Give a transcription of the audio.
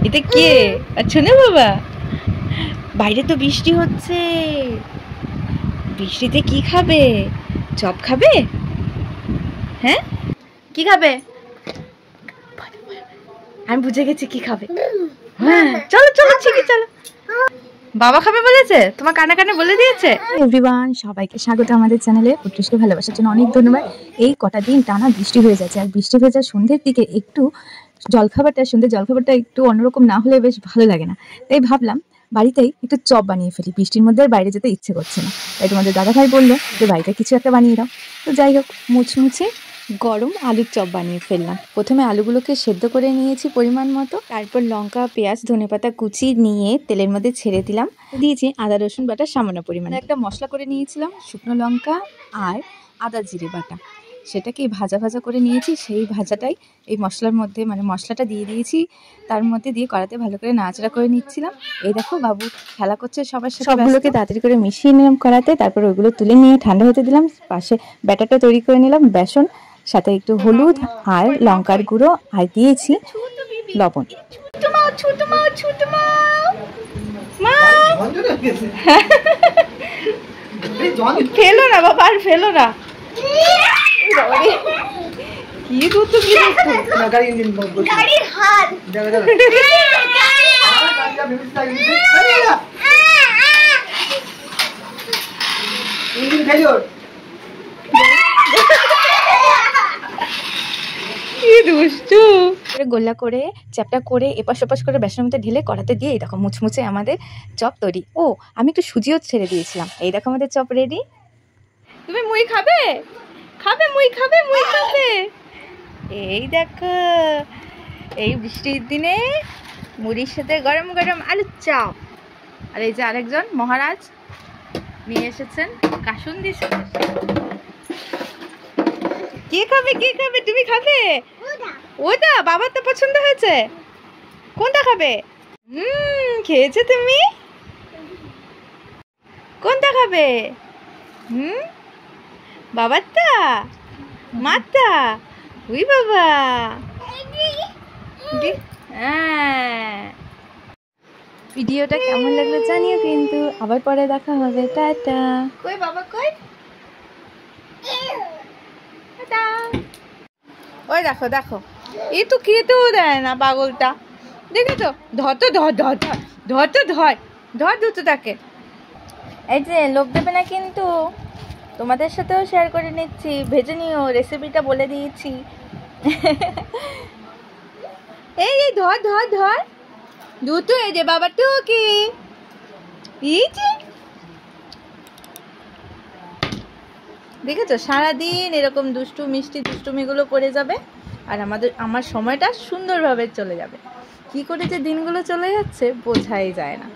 এটা কে? আচ্ছা না বাবা, বাইরে তো বৃষ্টি হচ্ছে, বৃষ্টিতে কি খাবে? চপ খাবে? হ্যাঁ, কি খাবে? আমি বুঝে গেছি কি খাবে। হ্যাঁ চলো চলো ঠিকই চলো। বাবা খাবে বলেছে, তোমার কানে কানে বলে দিয়েছে। এভরিওয়ান, সবাইকে স্বাগত আমাদের চ্যানেলে। পুটুসকে ভালোবাসার জন্য অনেক ধন্যবাদ। এই কটা দিন টানা বৃষ্টি হয়ে যাচ্ছে, আর বৃষ্টি ভেজা সন্ধ্যের দিকে একটু সন্ধ্যের জলখাবারটা একটু অন্যরকম না হলে বেশ ভালো লাগে না। তাই ভাবলাম বাড়িতেই একটু চপ বানিয়ে ফেলি। বৃষ্টির মধ্যে বাইরে যেতে ইচ্ছে করছে না, তাই তোমাদের দাদাভাই বললো যে বাড়িতে কিছু একটা বানিয়ে দাও। তো যাই হোক, মুচমুচে গরম আলুর চপ বানিয়ে ফেললাম। প্রথমে আলুগুলোকে সেদ্ধ করে নিয়েছি পরিমাণ মতো, তারপর লঙ্কা, পেঁয়াজ, ধনেপাতা কুচি নিয়ে তেলের মধ্যে ছেড়ে দিলাম। দিয়েছি আদা রসুন বাটা সামান্য পরিমাণে। একটা মশলা করে নিয়েছিলাম, শুকনো লঙ্কা আর আদা জিরে বাটা, সেটাকে ভাজা ভাজা করে নিয়েছি। সেই ভাজাটাই এই মশলার মধ্যে, মানে মশলাটা দিয়ে দিয়েছি, তার মধ্যে দিয়ে কড়াতে ভালো করে নাড়াচাড়া করে নিচ্ছিলাম। এই দেখো বাবু খেলা করছে সবার সাথে, সবগুলোকে তাড়াতাড়ি করে মিশিয়ে নিলাম কড়াতে, তারপর ওইগুলো তুলে নিয়ে ঠান্ডা হতে দিলাম। পাশে ব্যাটারটা তৈরি করে নিলাম, বেসন, সাথে একটু হলুদ আর লঙ্কার গুঁড়ো, আর দিয়েছি লবণ। ফেলো না বাবা, আর ফেলো না। কি দুধ কি গাড়ির হাত গোল্লা করে চ্যাপটা করে এপাশ ওপাশ করে বেসনের মধ্যে ঢেলে কড়াতে দিয়ে এই দেখো মুচমুচে আমাদের চপ তৈরি। ও আমি একটু সুজিও ছেড়ে দিয়েছিলাম। এই দেখো আমাদের চপ রেডি। তুমি মুই খাবে? খাবে মুই খাবে, মুই খাবে। এই দেখো, এই বৃষ্টির দিনে মুড়ির সাথে গরম গরম আলুর চপ। আর এই যে আরেকজন মহারাজ নিয়ে এসেছেন কাসুন্দি সাথে। কে খাবে, কে খাবে? তুমি খাবে? ওটা বাবার তো পছন্দ হয়েছে। কোনটা খাবে? খেয়েছো তুমি? কোনটা খাবে? বাবারটা, মারটা? উই বাবা। ভিডিওটা কেমন লাগলো জানিও কিন্তু। আবার পরে দেখা হবে। টাটা। কই বাবা কই? ওই দেখো দেখো, এই তো খেতেও দেয় না পাগলটা, দেখেছো? ধর তো ধর ধর ধর ধর তো ধর ধর দুটো তাকে। এই যে লোভ দেবে না কিন্তু, তোমাদের সাথেও শেয়ার করে নিচ্ছি, ভেজে নিও, রেসিপিটা বলে দিয়েছি। এই এই ধর ধর ধর দুটো, এই যে বাবা তো কি এই যে দেখেছো, সারাদিন এরকম দুষ্টু মিষ্টি দুষ্টুমিগুলো করে যাবে, আর আমার সময়টা সুন্দরভাবে চলে যাবে। কি করে যে দিনগুলো চলে যাচ্ছে বোঝাই যায় না।